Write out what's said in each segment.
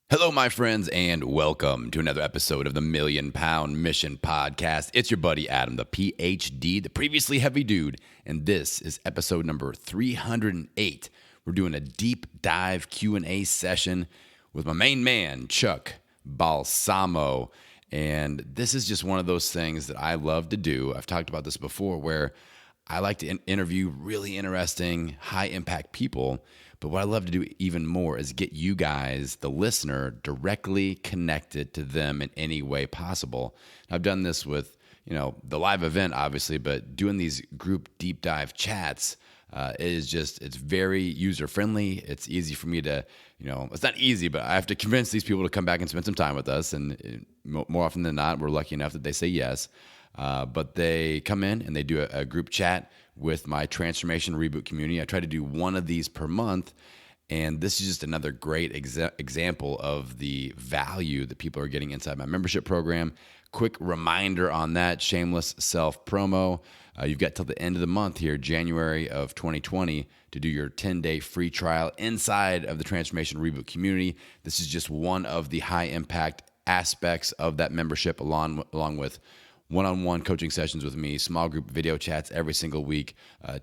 Hello, my friends, and welcome to another episode of the Million Pound Mission Podcast. It's your buddy Adam, the PhD, the previously heavy dude, and this is episode number 308. We're doing a deep dive Q&A session with my main man, Chuck Balsamo, and this is just one of those things that I love to do. I've talked about this before, where I like to interview really interesting, high-impact people. But what I love to do even more is get you guys, the listener, directly connected to them in any way possible. I've done this with, the live event, obviously, but doing these group deep dive chats it's very user-friendly. It's easy for me to, it's not easy, but I have to convince these people to come back and spend some time with us. And more often than not, we're lucky enough that they say yes. But they come in and they do a group chat with my Transformation ReBoot Community. I try to do one of these per month, and this is just another great example of the value that people are getting inside my membership program. Quick reminder on that, shameless self-promo. You've got till the end of the month here, January of 2020, to do your 10-day free trial inside of the Transformation ReBoot Community. This is just one of the high-impact aspects of that membership, along with one-on-one coaching sessions with me, small group video chats every single week,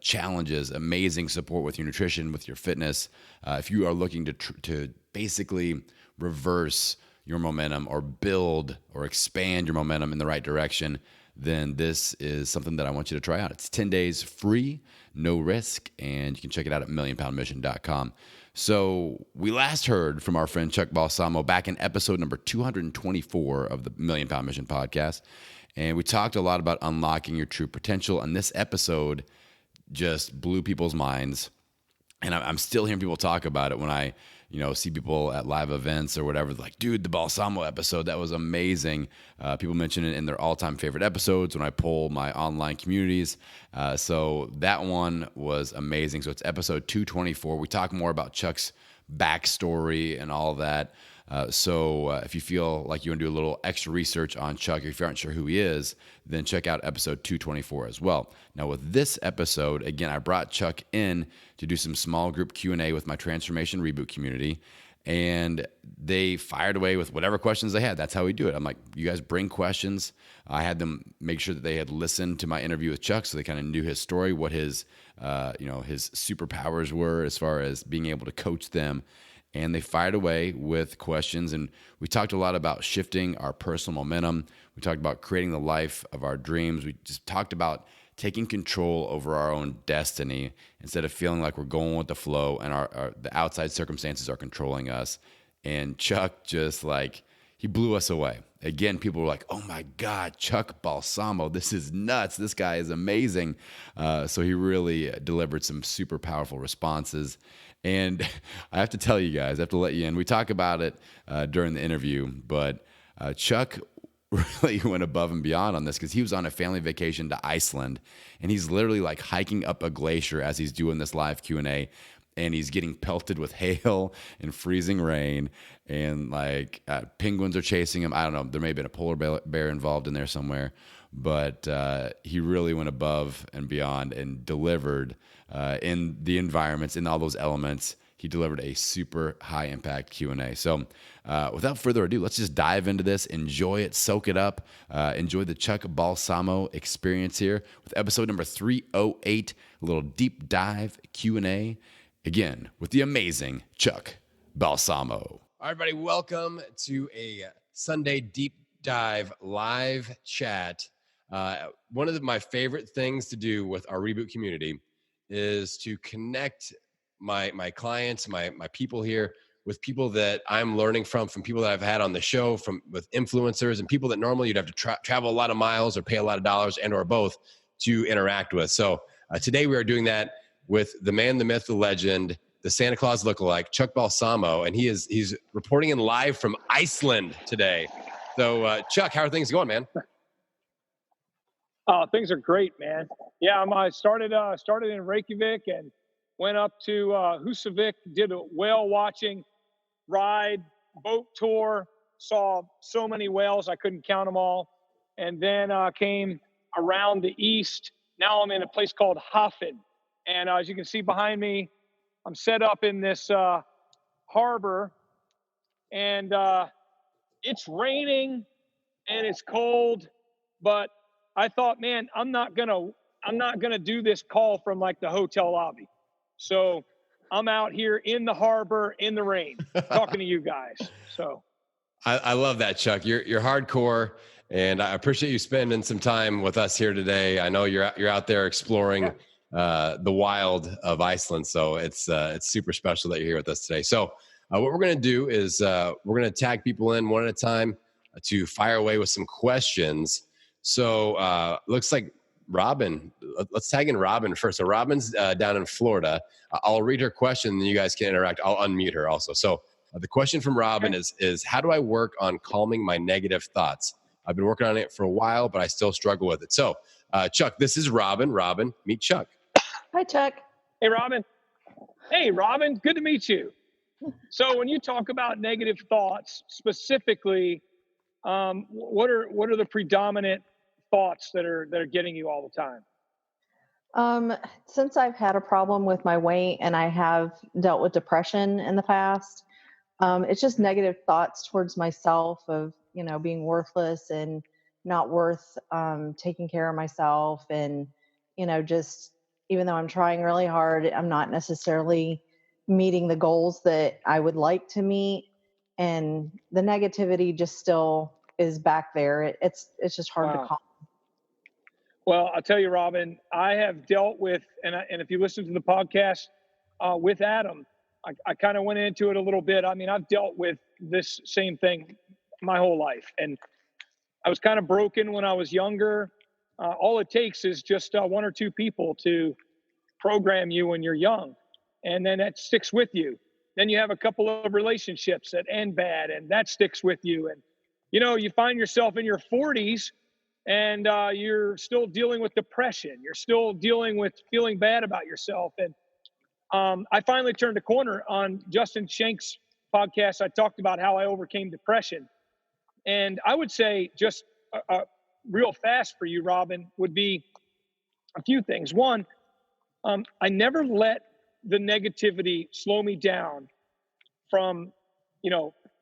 challenges, amazing support with your nutrition, with your fitness. If you are looking to basically reverse your momentum or build or expand your momentum in the right direction, then this is something that I want you to try out. It's 10 days free, no risk, and you can check it out at millionpoundmission.com. So we last heard from our friend Chuck Balsamo back in episode number 224 of the Million Pound Mission podcast. And we talked a lot about unlocking your true potential. And this episode just blew people's minds. And I'm still hearing people talk about it when I, see people at live events or whatever. Like, dude, the Balsamo episode, that was amazing. People mention it in their all-time favorite episodes when I poll my online communities. So that one was amazing. So it's episode 224. We talk more about Chuck's backstory and all of that. So if you feel like you want to do a little extra research on Chuck, or if you aren't sure who he is, then check out episode 224 as well. Now with this episode, again, I brought Chuck in to do some small group Q&A with my Transformation ReBoot community, and they fired away with whatever questions they had. That's how we do it. I'm like, you guys bring questions. I had them make sure that they had listened to my interview with Chuck, so they kind of knew his story, what his superpowers were as far as being able to coach them. And they fired away with questions. And we talked a lot about shifting our personal momentum. We talked about creating the life of our dreams. We just talked about taking control over our own destiny instead of feeling like we're going with the flow and the outside circumstances are controlling us. And Chuck just he blew us away. Again, people were like, oh my God, Chuck Balsamo, this is nuts. This guy is amazing. So he really delivered some super powerful responses. And I have to tell you guys, I have to let you in. We talk about it during the interview, but Chuck really went above and beyond on this because he was on a family vacation to Iceland, and he's literally hiking up a glacier as he's doing this live Q&A, and he's getting pelted with hail and freezing rain, and penguins are chasing him. I don't know. There may have been a polar bear involved in there somewhere, but he really went above and beyond and delivered in the environments, in all those elements. He delivered a super high impact Q&A. So without further ado, let's just dive into this, enjoy it, soak it up, enjoy the Chuck Balsamo experience here with episode number 308, a little deep dive Q&A, again, with the amazing Chuck Balsamo. All right, everybody, welcome to a Sunday deep dive live chat. One of my favorite things to do with our ReBoot community is to connect my clients, my people here with people that I'm learning from people that I've had on the show, with influencers and people that normally you'd have to travel a lot of miles or pay a lot of dollars and or both to interact with. So today we are doing that with the man, the myth, the legend, the Santa Claus lookalike, Chuck Balsamo, and he's reporting in live from Iceland today. So Chuck, how are things going, man? Things are great, man. Yeah, I started in Reykjavik and went up to Husavik, did a whale watching ride, boat tour, saw so many whales I couldn't count them all, and then came around the east. Now I'm in a place called Hafen, and as you can see behind me, I'm set up in this harbor and it's raining and it's cold, but I thought, man, I'm not gonna do this call from like the hotel lobby. So I'm out here in the harbor in the rain talking to you guys. So I love that, Chuck. You're hardcore, and I appreciate you spending some time with us here today. I know you're out there exploring the wild of Iceland, so it's super special that you're here with us today. So what we're going to do is we're going to tag people in one at a time to fire away with some questions. So looks like Robin. Let's tag in Robin first. So Robin's down in Florida. I'll read her question, and you guys can interact. I'll unmute her also. So. The question from Robin is how do I work on calming my negative thoughts? I've been working on it for a while, but I still struggle with it. So, Chuck, this is Robin. Robin, meet Chuck. Hi, Chuck. Hey, Robin. Hey, Robin. Good to meet you. So, when you talk about negative thoughts specifically, what are the predominant thoughts that are getting you all the time? Since I've had a problem with my weight and I have dealt with depression in the past, it's just negative thoughts towards myself of, being worthless and not worth taking care of myself. And, just even though I'm trying really hard, I'm not necessarily meeting the goals that I would like to meet. And the negativity just still is back there. It's just hard to calm. Well, I'll tell you, Robin, I have dealt with, and if you listen to the podcast with Adam, I kind of went into it a little bit. I mean, I've dealt with this same thing my whole life. And I was kind of broken when I was younger. All it takes is just one or two people to program you when you're young. And then that sticks with you. Then you have a couple of relationships that end bad, and that sticks with you. And, you find yourself in your 40s and you're still dealing with depression. You're still dealing with feeling bad about yourself. And I finally turned a corner on Justin Shank's podcast. I talked about how I overcame depression. And I would say just real fast for you, Robin, would be a few things. One, I never let the negativity slow me down from,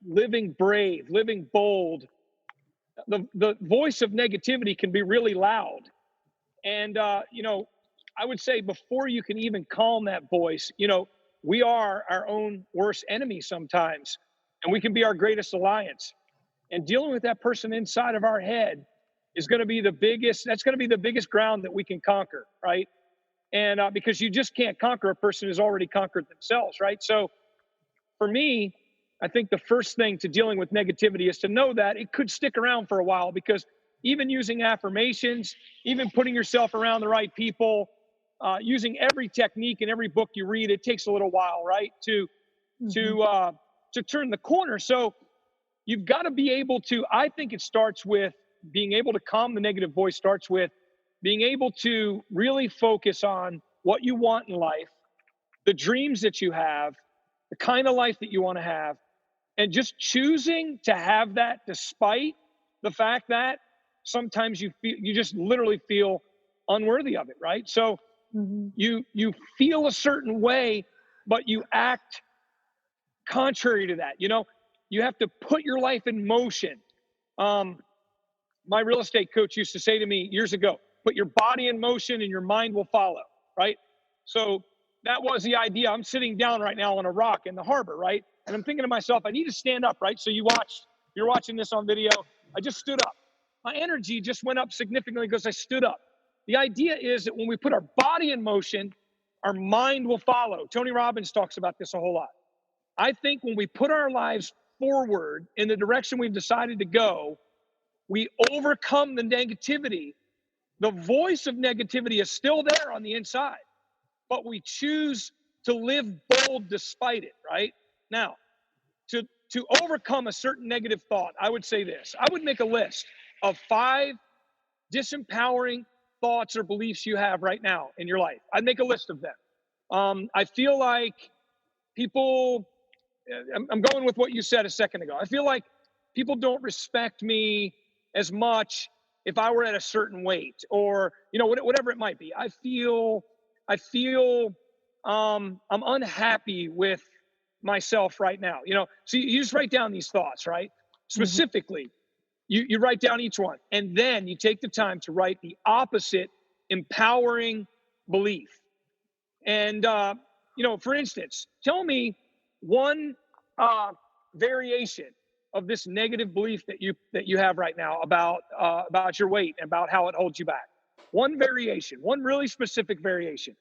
living brave, living bold. The voice of negativity can be really loud. And, I would say before you can even calm that voice, we are our own worst enemy sometimes, and we can be our greatest alliance. And dealing with that person inside of our head is going to be that's going to be the biggest ground that we can conquer, right? And because you just can't conquer a person who's already conquered themselves, right? So for me, I think the first thing to dealing with negativity is to know that it could stick around for a while, because even using affirmations, even putting yourself around the right people, using every technique in every book you read, it takes a little while, right, to turn the corner. So you've got to be able to, I think it starts with being able to calm the negative voice, starts with being able to really focus on what you want in life, the dreams that you have, the kind of life that you want to have, and just choosing to have that despite the fact that sometimes you just literally feel unworthy of it, right? So you feel a certain way, but you act contrary to that. You have to put your life in motion. My real estate coach used to say to me years ago, put your body in motion and your mind will follow, right? So that was the idea. I'm sitting down right now on a rock in the harbor, right? And I'm thinking to myself, I need to stand up, right? So you're watching this on video. I just stood up. My energy just went up significantly because I stood up. The idea is that when we put our body in motion, our mind will follow. Tony Robbins talks about this a whole lot. I think when we put our lives forward in the direction we've decided to go, we overcome the negativity. The voice of negativity is still there on the inside, but we choose to live bold despite it, right? Now, to overcome a certain negative thought, I would say this. I would make a list of 5 disempowering thoughts or beliefs you have right now in your life. I'd make a list of them. I feel like people, I'm going with what you said a second ago. I feel like people don't respect me as much if I were at a certain weight, or, whatever it might be. I feel I'm unhappy with myself right now? So you just write down these thoughts, right? Specifically, you write down each one, and then you take the time to write the opposite empowering belief. And, for instance, tell me one variation of this negative belief that you have right now about your weight and about how it holds you back. One variation, one really specific variation.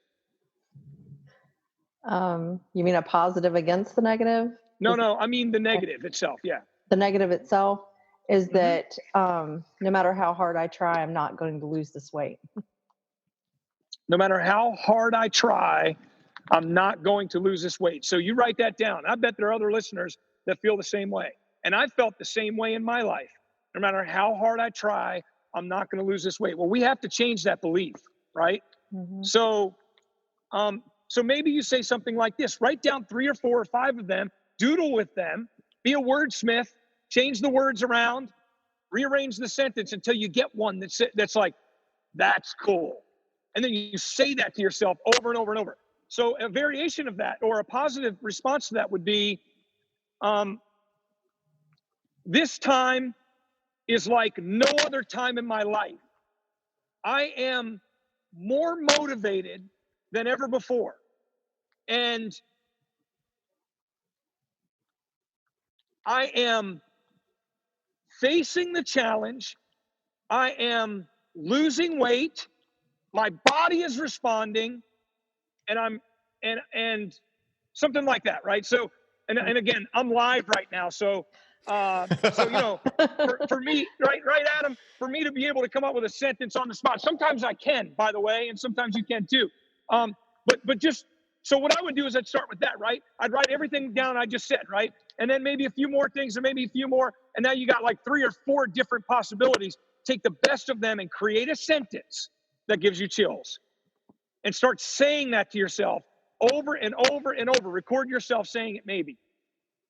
You mean a positive against the negative? No, I mean the negative itself. Yeah. The negative itself is that no matter how hard I try, I'm not going to lose this weight. No matter how hard I try, I'm not going to lose this weight. So you write that down. I bet there are other listeners that feel the same way. And I felt the same way in my life. No matter how hard I try, I'm not going to lose this weight. Well, we have to change that belief, right? So maybe you say something like this. Write down 3 or 4 or 5 of them, doodle with them, be a wordsmith, change the words around, rearrange the sentence until you get one that's like, that's cool. And then you say that to yourself over and over and over. So a variation of that, or a positive response to that, would be, this time is like no other time in my life. I am more motivated than ever before. And I am facing the challenge. I am losing weight. My body is responding, and something like that, right? So, and again, I'm live right now, so for me, right, Adam, for me to be able to come up with a sentence on the spot. Sometimes I can, by the way, and sometimes you can too. But just so what I would do is I'd start with that, right? I'd write everything down I just said, right? And then maybe a few more things, or maybe a few more, and now you got like 3 or 4 different possibilities. Take the best of them and create a sentence that gives you chills, and start saying that to yourself over and over and over. Record yourself saying it, maybe.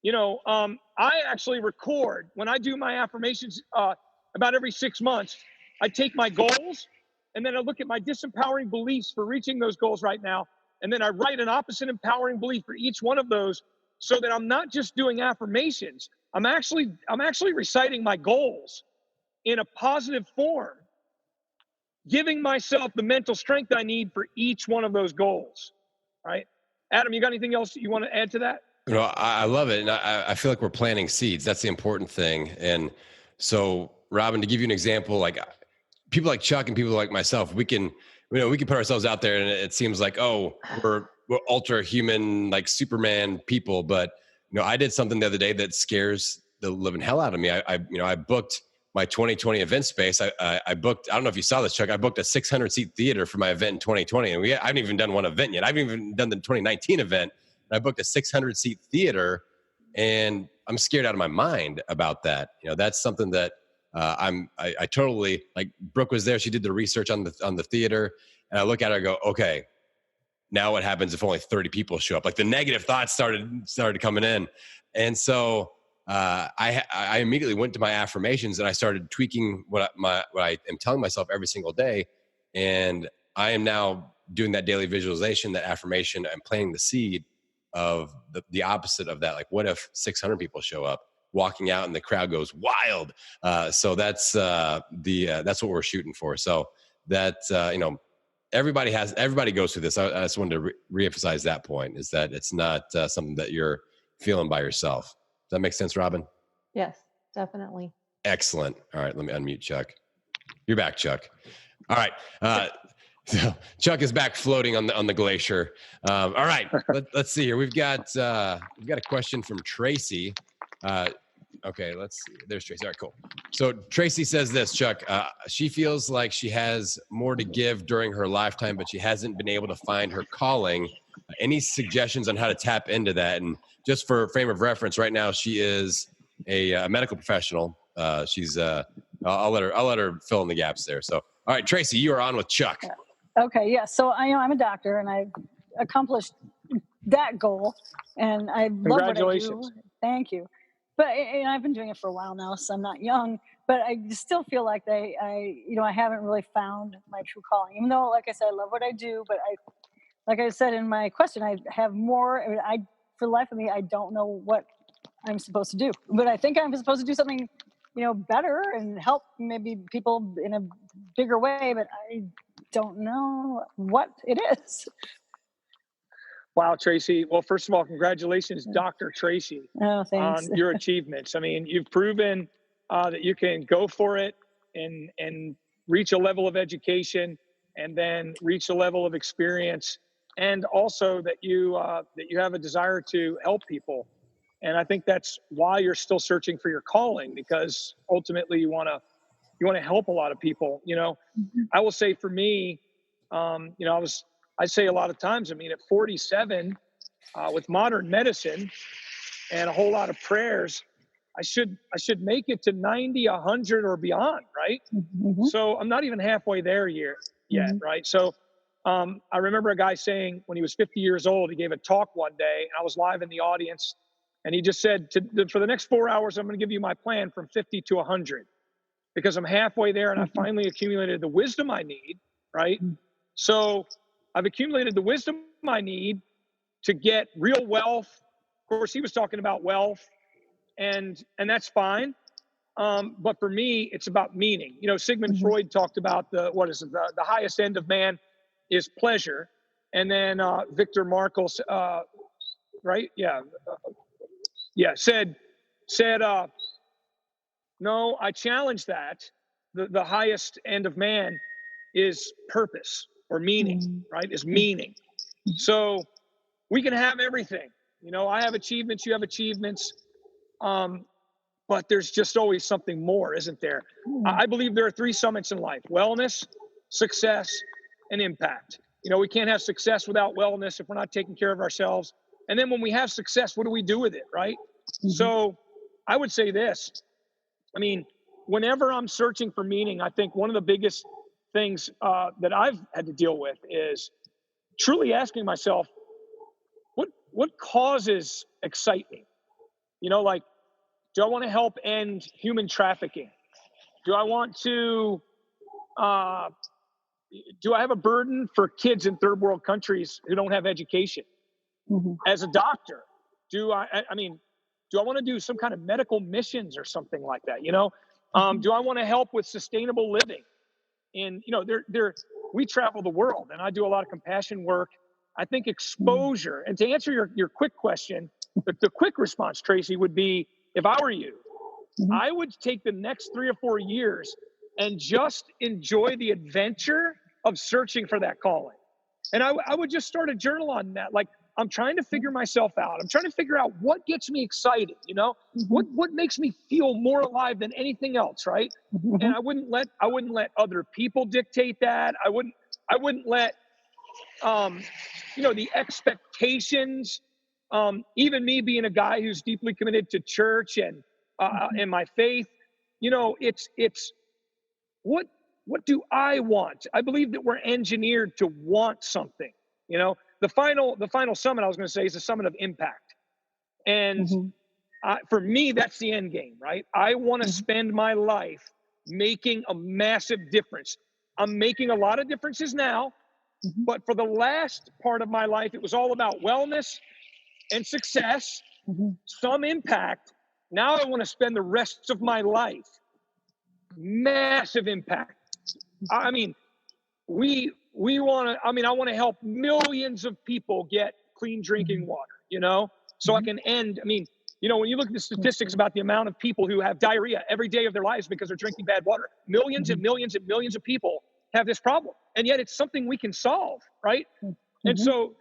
I actually record when I do my affirmations about every 6 months. I take my goals, and then I look at my disempowering beliefs for reaching those goals right now, and then I write an opposite empowering belief for each one of those, so that I'm not just doing affirmations. I'm actually reciting my goals in a positive form, giving myself the mental strength I need for each one of those goals, right? Adam, you got anything else that you want to add to that? I love it. And I feel like we're planting seeds. That's the important thing. And so, Robin, to give you an example, like people like Chuck and people like myself, we can put ourselves out there, and it seems like, oh, we're ultra human, like Superman people. But, I did something the other day that scares the living hell out of me. I booked my 2020 event space. I booked, I don't know if you saw this, Chuck, I booked a 600 seat theater for my event in 2020. And I haven't even done one event yet. I haven't even done the 2019 event. I booked a 600 seat theater, and I'm scared out of my mind about that. That's something that I totally, like, Brooke was there. She did the research on the theater, and I look at her and go, okay, now what happens if only 30 people show up? Like, the negative thoughts started coming in. And so I immediately went to my affirmations, and I started tweaking what I am telling myself every single day. And I am now doing that daily visualization, that affirmation. I'm planting the seed of the opposite of that. Like, what if 600 people show up, walking out, and the crowd goes wild? So that's what we're shooting for. So that, everybody goes through this. I just wanted to reemphasize that point, is that it's not something that you're feeling by yourself. Does that make sense, Robin? Yes, definitely. Excellent. All right, let me unmute Chuck. You're back, Chuck. All right. So Chuck is back floating on the glacier. All right, let's see here. We've got a question from Tracy. Okay, let's see. There's Tracy. All right, cool. So Tracy says this, Chuck. She feels like she has more to give during her lifetime, but she hasn't been able to find her calling. Any suggestions on how to tap into that? And just for frame of reference, right now she is a medical professional. She's I'll let her fill in the gaps there. So, all right, Tracy, you are on with Chuck. Okay, yeah. So I'm a doctor, and I've accomplished that goal, and I love what I do. Thank you. But I've been doing it for a while now, so I'm not young. But I still feel like I haven't really found my true calling. Even though, like I said, I love what I do. But like I said in my question, I have more. for the life of me, I don't know what I'm supposed to do. But I think I'm supposed to do something, better and help maybe people in a bigger way, but I don't know what it is. Wow, Tracy. Well, first of all, congratulations, Dr. Tracy, Oh, thanks. on your achievements. I mean, you've proven that you can go for it and reach a level of education and then reach a level of experience, and also that you have a desire to help people. And I think that's why you're still searching for your calling, because ultimately you want to help a lot of people. I will say for me, I say a lot of times, I mean, at 47, with modern medicine and a whole lot of prayers, I should make it to 90, 100 or beyond, right? Mm-hmm. So I'm not even halfway there yet, right? So I remember a guy saying when he was 50 years old, he gave a talk one day, and I was live in the audience, and he just said, for the next 4 hours, I'm going to give you my plan from 50 to 100, because I'm halfway there, and I finally accumulated the wisdom I need, right? So I've accumulated the wisdom I need to get real wealth. Of course, he was talking about wealth, and that's fine. But for me, it's about meaning. Sigmund Freud talked about the highest end of man is pleasure. And then Viktor Markle, right? Said, no, I challenge that. The highest end of man is purpose or meaning, right? Is meaning. So we can have everything. I have achievements, you have achievements. But there's just always something more, isn't there? I believe there are 3 summits in life: wellness, success, and impact. We can't have success without wellness if we're not taking care of ourselves. And then when we have success, what do we do with it, right? So I would say this. I mean, whenever I'm searching for meaning, I think one of the biggest things that I've had to deal with is truly asking myself, what causes excitement? Like, do I want to help end human trafficking? Do I want to, do I have a burden for kids in third world countries who don't have education? As a doctor, do I want to do some kind of medical missions or something like that? Do I want to help with sustainable living? And, we travel the world, and I do a lot of compassion work. I think exposure, and to answer your quick question, the quick response, Tracy, would be, if I were you, I would take the next 3 or 4 years and just enjoy the adventure of searching for that calling. And I would just start a journal on that. Like, I'm trying to figure myself out. I'm trying to figure out what gets me excited, what makes me feel more alive than anything else, right? And I wouldn't let other people dictate that. I wouldn't let the expectations, even me being a guy who's deeply committed to church and my faith, it's what do I want? I believe that we're engineered to want something. The final summit I was going to say is a summit of impact, and for me, that's the end game, right? I want to spend my life making a massive difference. I'm making a lot of differences now, but for the last part of my life, it was all about wellness and success, some impact. Now I want to spend the rest of my life massive impact. I mean, I want to help millions of people get clean drinking water, so I can end. I mean, when you look at the statistics about the amount of people who have diarrhea every day of their lives because they're drinking bad water, millions and millions and millions of people have this problem. And yet it's something we can solve, right? And so,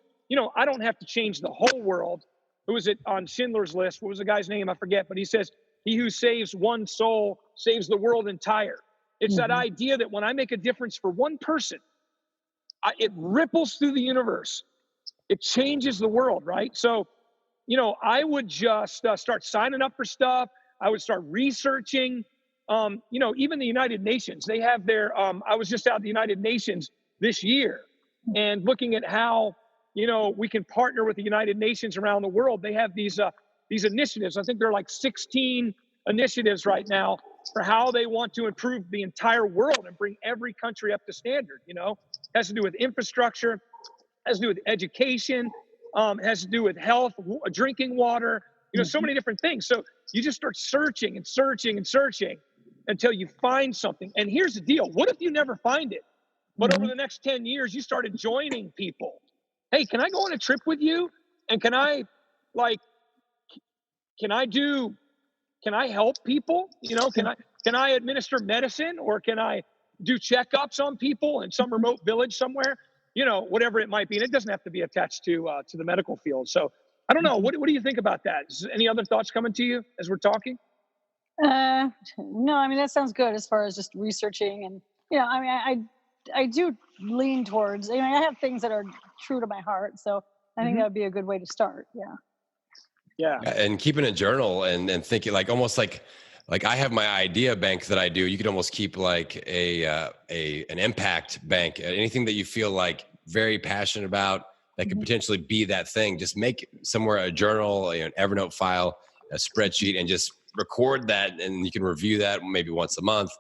I don't have to change the whole world. Who was it on Schindler's List? What was the guy's name? I forget, but he says, he who saves one soul saves the world entire. It's that idea that when I make a difference for one person, it ripples through the universe. It changes the world, right? So, I would just start signing up for stuff. I would start researching. Even the United Nations, they have their, I was just out at the United Nations this year and looking at how, we can partner with the United Nations around the world. They have these initiatives. I think there are like 16 initiatives right now for how they want to improve the entire world and bring every country up to standard. It has to do with infrastructure, has to do with education, It has to do with health, drinking water, so many different things. So you just start searching and searching and searching until you find something. And here's the deal. What if you never find it? But over the next 10 years, you started joining people. Hey, can I go on a trip with you? And can I help people? Can I administer medicine, or can I do checkups on people in some remote village somewhere? Whatever it might be. And it doesn't have to be attached to the medical field. So I don't know. What do you think about that? Any other thoughts coming to you as we're talking? No, I mean, that sounds good as far as just researching. And, I mean, I do lean towards, I have things that are true to my heart. So I think that would be a good way to start. Yeah. Yeah. And keeping a journal and thinking almost like I have my idea bank that I do. You could almost keep like an impact bank, anything that you feel like very passionate about that could potentially be that thing. Just make somewhere a journal, an Evernote file, a spreadsheet, and just record that. And you can review that maybe once a month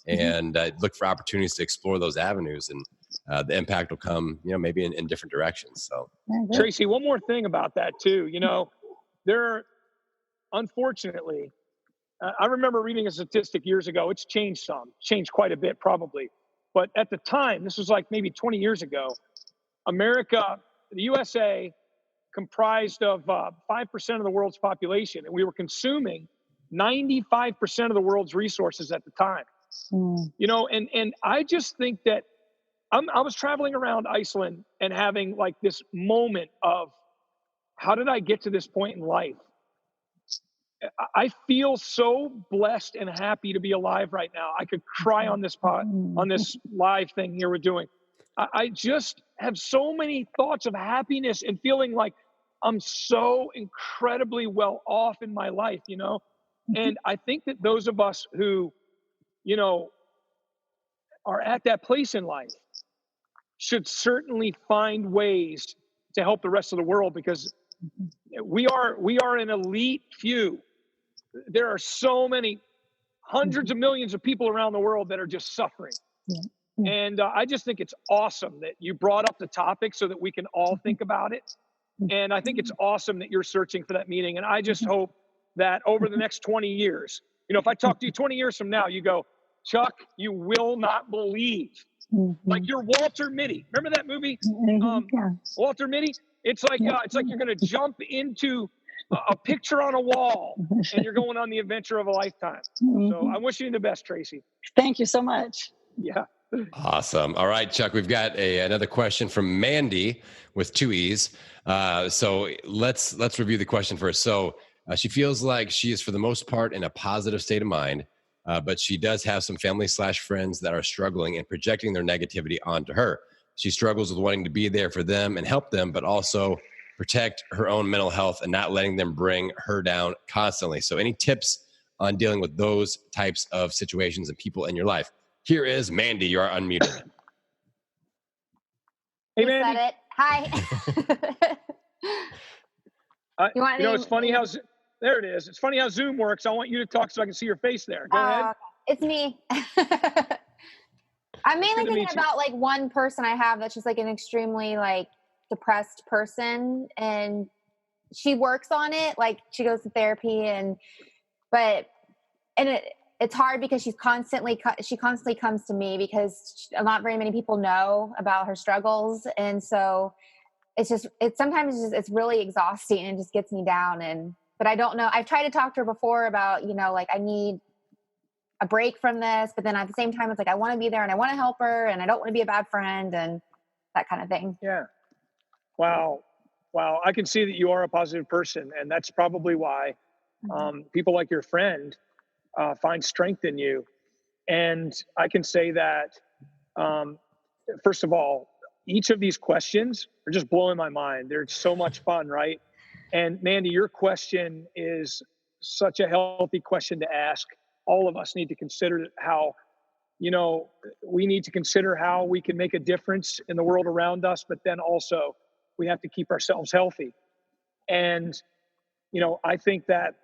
and look for opportunities to explore those avenues. And the impact will come, maybe in different directions. So Tracy, one more thing about that too, unfortunately, I remember reading a statistic years ago. It's changed quite a bit probably. But at the time, this was like maybe 20 years ago, America, the USA, comprised of 5% of the world's population. And we were consuming 95% of the world's resources at the time. And I just think that I was traveling around Iceland and having like this moment of, how did I get to this point in life? I feel so blessed and happy to be alive right now. I could cry on this live thing here we're doing. I just have so many thoughts of happiness and feeling like I'm so incredibly well off in my life, And I think that those of us who, are at that place in life should certainly find ways to help the rest of the world, because we are an elite few. There are so many hundreds of millions of people around the world that are just suffering. And I just think it's awesome that you brought up the topic so that we can all think about it. And I think it's awesome that you're searching for that meaning. And I just hope that over the next 20 years, if I talk to you 20 years from now, you go, Chuck, you will not believe. Like you're Walter Mitty. Remember that movie? Walter Mitty? It's like you're going to jump into a picture on a wall and you're going on the adventure of a lifetime. So I wish you the best, Tracy. Thank you so much. Yeah. Awesome. All right, Chuck, we've got another question from Mandy with 2 E's. So let's review the question first. So she feels like she is for the most part in a positive state of mind, but she does have some family/friends that are struggling and projecting their negativity onto her. She struggles with wanting to be there for them and help them, but also protect her own mental health and not letting them bring her down constantly. So any tips on dealing with those types of situations and people in your life? Here is Mandy. You are unmuted. Hey, Mandy. Said it. Hi. It's funny how there it is. It's funny how Zoom works. I want you to talk so I can see your face there. Go ahead. It's me. I'm mainly thinking about like one person I have that's just like an extremely like depressed person, and she works on it. Like she goes to therapy, it's hard because she constantly comes to me because not very many people know about her struggles. And so sometimes it's really exhausting and it just gets me down. But I don't know. I've tried to talk to her before about, like I need a break from this, but then at the same time, it's like, I want to be there and I want to help her and I don't want to be a bad friend and that kind of thing. Yeah. Wow. I can see that you are a positive person, and that's probably why people like your friend find strength in you. And I can say that, first of all, each of these questions are just blowing my mind. They're so much fun, right? And Mandy, your question is such a healthy question to ask. All of us need to consider how, we need to consider how we can make a difference in the world around us, but then also we have to keep ourselves healthy. And, I think that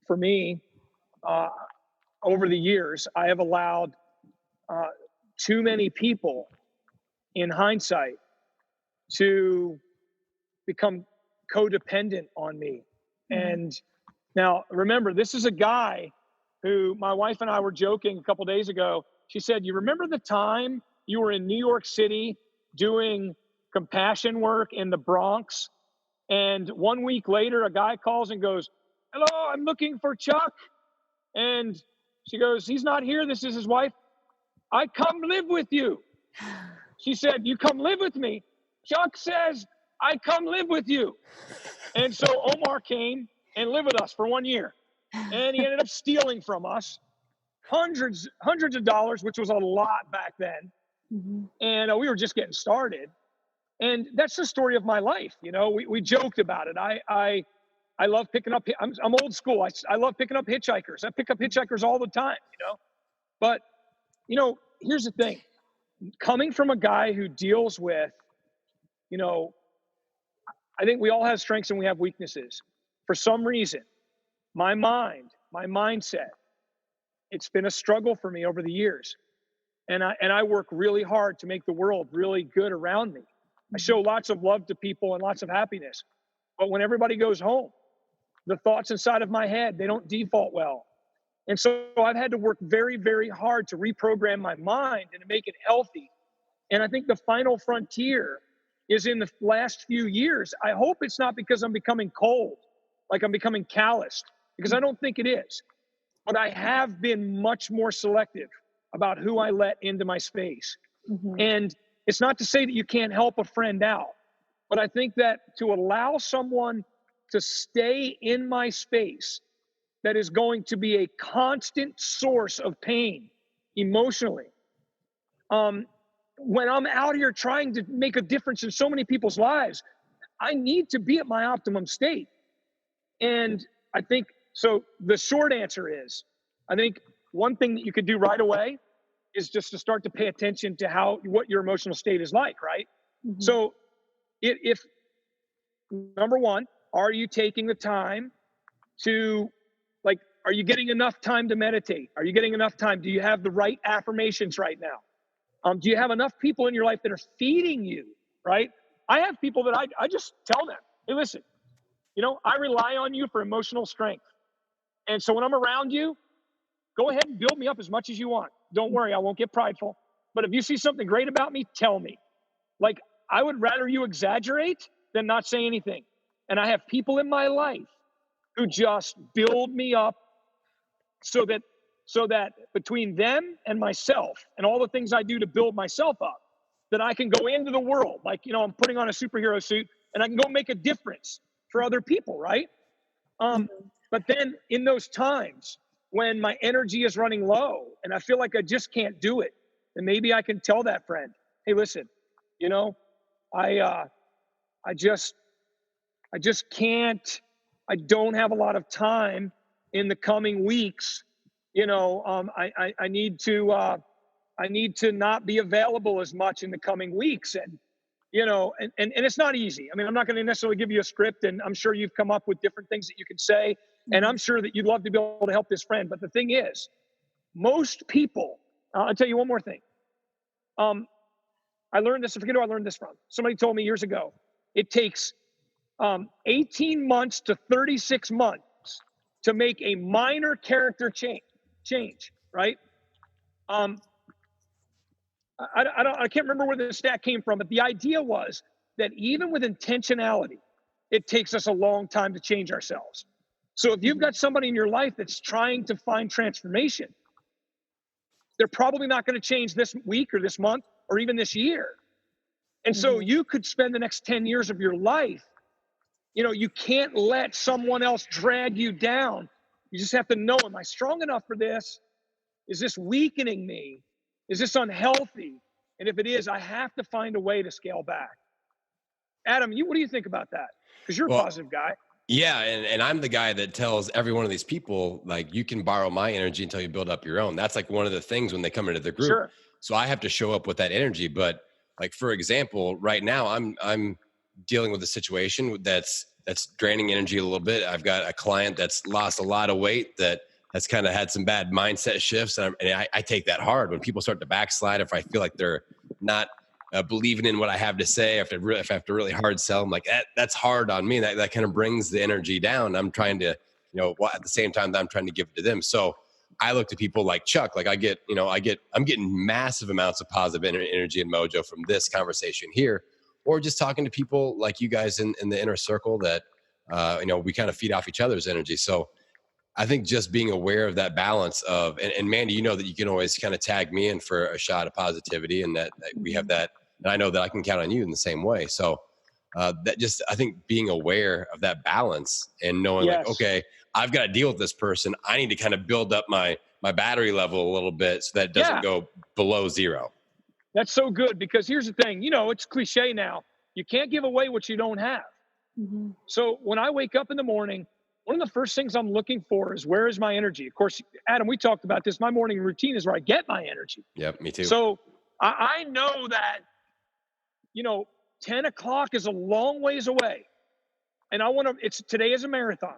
for me, over the years, I have allowed too many people, in hindsight, to become codependent on me. And now remember, this is a guy who my wife and I were joking a couple days ago. She said, you remember the time you were in New York City doing compassion work in the Bronx? And 1 week later, a guy calls and goes, hello, I'm looking for Chuck. And she goes, he's not here. This is his wife. I come live with you. She said, you come live with me? Chuck says, I come live with you. And so Omar came and lived with us for 1 year. And he ended up stealing from us hundreds of dollars, which was a lot back then. And we were just getting started. And that's the story of my life. You know, we joked about it. I love picking up, I'm old school. I love picking up hitchhikers. I pick up hitchhikers all the time, you know. But, you know, here's the thing. Coming from a guy who deals with, you know, I think we all have strengths and we have weaknesses. For some reason, my mindset, it's been a struggle for me over the years. And I work really hard to make the world really good around me. I show lots of love to people and lots of happiness. But when everybody goes home, the thoughts inside of my head, they don't default well. And so I've had to work very, very hard to reprogram my mind and to make it healthy. And I think the final frontier is in the last few years. I hope it's not because I'm becoming cold, like I'm becoming calloused, because I don't think it is. But I have been much more selective about who I let into my space. And it's not to say that you can't help a friend out, but I think that to allow someone to stay in my space that is going to be a constant source of pain emotionally, when I'm out here trying to make a difference in so many people's lives, I need to be at my optimum state. And I think, so the short answer is, I think one thing that you could do right away is just to start to pay attention to what your emotional state is like, right? So if number one, are you taking the time to, like, are you getting enough time to meditate? Are you getting enough time? Do you have the right affirmations right now? Do you have enough people in your life that are feeding you, right? I have people that I just tell them, hey, listen, you know, I rely on you for emotional strength. And so when I'm around you, go ahead and build me up as much as you want. Don't worry, I won't get prideful. But if you see something great about me, tell me. Like, I would rather you exaggerate than not say anything. And I have people in my life who just build me up so that between them and myself and all the things I do to build myself up, that I can go into the world. Like, you know, I'm putting on a superhero suit and I can go make a difference for other people, right? But then in those times when my energy is running low and I feel like I just can't do it, then maybe I can tell that friend, hey, listen, you know, I just can't, I don't have a lot of time in the coming weeks. You know, I need to not be available as much in the coming weeks. And, you know, and it's not easy. I mean, I'm not going to necessarily give you a script, and I'm sure you've come up with different things that you can say. And I'm sure that you'd love to be able to help this friend. But the thing is, most people, I'll tell you one more thing. I learned this, I forget who I learned this from. Somebody told me years ago, it takes 18 months to 36 months to make a minor character change, right? I can't remember where the stat came from, but the idea was that even with intentionality, it takes us a long time to change ourselves. So if you've got somebody in your life that's trying to find transformation, they're probably not going to change this week or this month or even this year. And so you could spend the next 10 years of your life, you know, you can't let someone else drag you down. You just have to know, am I strong enough for this? Is this weakening me? Is this unhealthy? And if it is, I have to find a way to scale back. Adam, what do you think about that? Because you're a positive guy. Yeah, and I'm the guy that tells every one of these people, like, you can borrow my energy until you build up your own. That's like one of the things when they come into the group. Sure. So I have to show up with that energy. But like, for example, right now I'm dealing with a situation that's draining energy a little bit. I've got a client that's lost a lot of weight that's kind of had some bad mindset shifts. And I take that hard when people start to backslide. If I feel like they're not believing in what I have to say. If I have to really hard sell, I'm like, that's hard on me. That kind of brings the energy down. I'm trying to, at the same time that I'm trying to give it to them. So I look to people like Chuck, like I'm getting massive amounts of positive energy and mojo from this conversation here, or just talking to people like you guys in the inner circle that, we kind of feed off each other's energy. So I think just being aware of that balance of, and Mandy, that you can always kind of tag me in for a shot of positivity, and that we have that, and I know that I can count on you in the same way. So I think being aware of that balance and knowing like, okay, I've got to deal with this person. I need to kind of build up my battery level a little bit so that it doesn't go below zero. That's so good, because here's the thing, it's cliche now. You can't give away what you don't have. Mm-hmm. So when I wake up in the morning, one of the first things I'm looking for is, where is my energy? Of course, Adam, we talked about this. My morning routine is where I get my energy. Yep, me too. So I know that, 10 o'clock is a long ways away. And today is a marathon.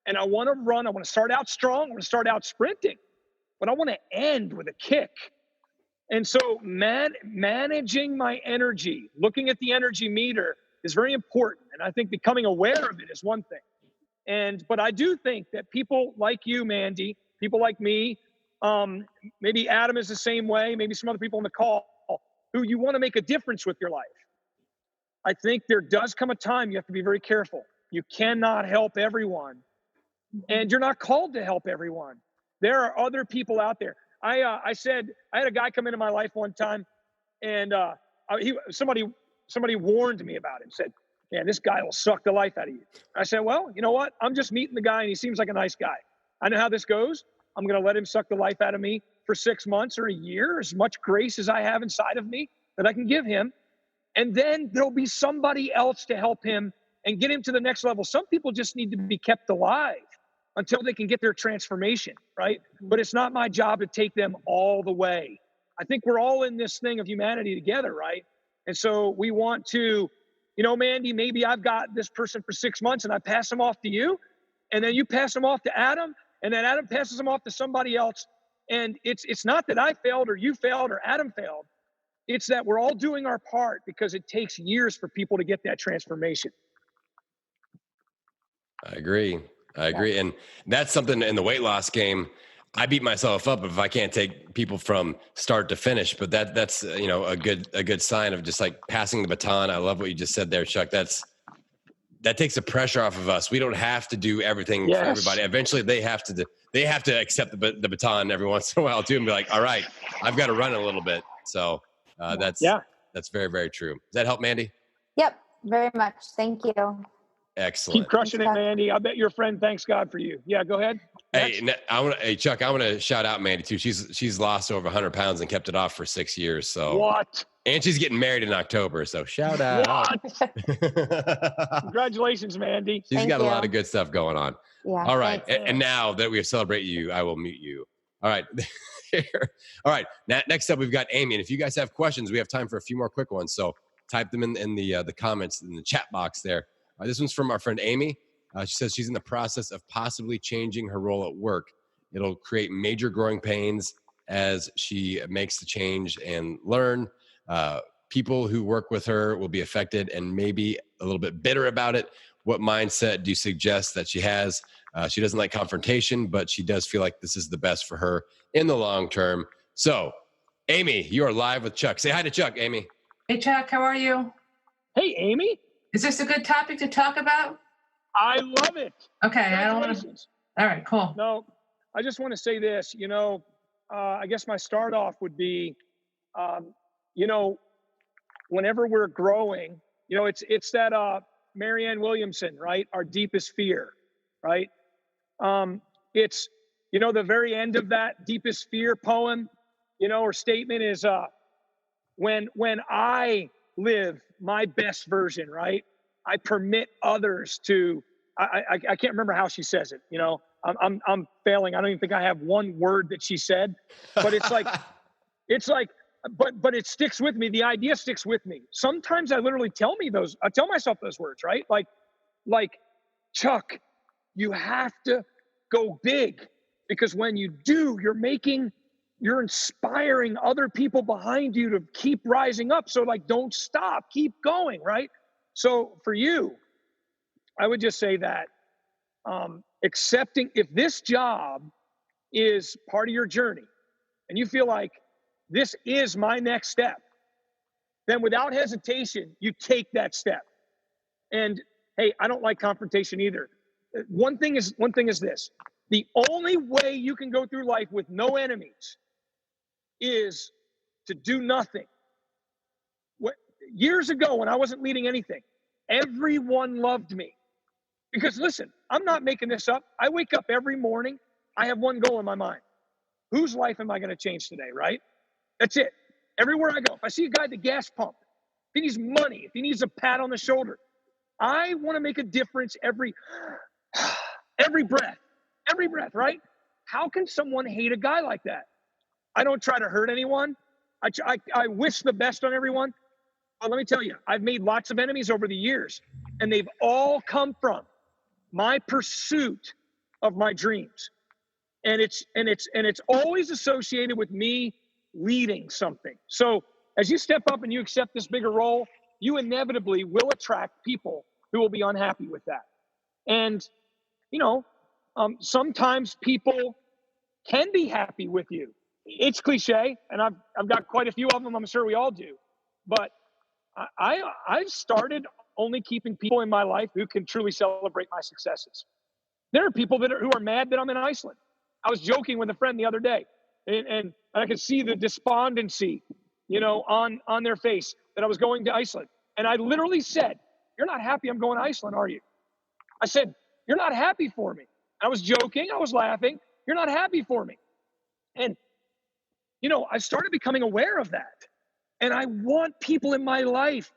And I want to run. I want to start out strong. I want to start out sprinting. But I want to end with a kick. And so managing my energy, looking at the energy meter is very important. And I think becoming aware of it is one thing. But I do think that people like you, Mandy, people like me, maybe Adam is the same way, maybe some other people on the call, who you want to make a difference with your life. I think there does come a time you have to be very careful. You cannot help everyone, and you're not called to help everyone. There are other people out there. I had a guy come into my life one time, and somebody warned me about him, said, man, this guy will suck the life out of you. I said, well, you know what? I'm just meeting the guy, and he seems like a nice guy. I know how this goes. I'm going to let him suck the life out of me for 6 months or a year, as much grace as I have inside of me that I can give him. And then there'll be somebody else to help him and get him to the next level. Some people just need to be kept alive until they can get their transformation, right? But it's not my job to take them all the way. I think we're all in this thing of humanity together, right? And so we want to, Mandy, maybe I've got this person for 6 months and I pass them off to you, and then you pass them off to Adam, and then Adam passes them off to somebody else. And it's not that I failed or you failed or Adam failed. It's that we're all doing our part, because it takes years for people to get that transformation. I agree. And that's something in the weight loss game. I beat myself up if I can't take people from start to finish, but that's a good sign of just like passing the baton. I love what you just said there, Chuck. That takes the pressure off of us. We don't have to do everything for everybody. Eventually they have to accept the baton every once in a while too, and be like, all right, I've got to run a little bit. So that's very, very true. Does that help, Mandy? Yep, very much. Thank you. Excellent. Keep crushing it, Mandy. I bet your friend thanks God for you. Yeah, go ahead. Hey, Chuck, I want to shout out Mandy too. She's lost over 100 pounds and kept it off for 6 years. So what? And she's getting married in October. So shout out. What? Congratulations, Mandy. She's got a lot of good stuff going on. Yeah. All right. And now that we have celebrated you, I will mute you. All right. All right. Next up, we've got Amy. And if you guys have questions, we have time for a few more quick ones. So type them in the comments in the chat box there. This one's from our friend Amy. She says she's in the process of possibly changing her role at work. It'll create major growing pains as she makes the change and learn. People who work with her will be affected and maybe a little bit bitter about it. What mindset do you suggest that she has? She doesn't like confrontation, but she does feel like this is the best for her in the long term. So, Amy, you are live with Chuck. Say hi to Chuck, Amy. Hey, Chuck, how are you? Hey, Amy. Is this a good topic to talk about? I love it. Okay, I don't want to. All right, cool. No, I just want to say this. I guess my start off would be, whenever we're growing, it's that Marianne Williamson, right? Our deepest fear, right? It's the very end of that deepest fear poem, or statement is when I live my best version, right? I permit others to, I can't remember how she says it, I'm failing. I don't even think I have one word that she said, but it's like, but it sticks with me. The idea sticks with me. Sometimes I literally I tell myself those words, right? Like, Chuck, you have to go big, because when you do, you're making you're inspiring other people behind you to keep rising up. So like, don't stop, keep going, right? So for you, I would just say that accepting, if this job is part of your journey and you feel like this is my next step, then without hesitation, you take that step. And hey, I don't like confrontation either. One thing is this: the only way you can go through life with no enemies is to do nothing. Years ago, when I wasn't leading anything, everyone loved me. Because listen, I'm not making this up. I wake up every morning, I have one goal in my mind. Whose life am I going to change today, right? That's it. Everywhere I go, if I see a guy at the gas pump, if he needs money, if he needs a pat on the shoulder, I want to make a difference every breath, right? How can someone hate a guy like that? I don't try to hurt anyone. I wish the best on everyone. But let me tell you, I've made lots of enemies over the years, and they've all come from my pursuit of my dreams. And it's always associated with me leading something. So as you step up and you accept this bigger role, you inevitably will attract people who will be unhappy with that. And, sometimes people can be happy with you. It's cliche, and I've got quite a few of them. I'm sure we all do. But I've started only keeping people in my life who can truly celebrate my successes. There are people who are mad that I'm in Iceland. I was joking with a friend the other day, and I could see the despondency, on their face that I was going to Iceland. And I literally said, "You're not happy I'm going to Iceland, are you?" I said, "You're not happy for me." I was joking. I was laughing. "You're not happy for me." And, I started becoming aware of that. And I want people in my life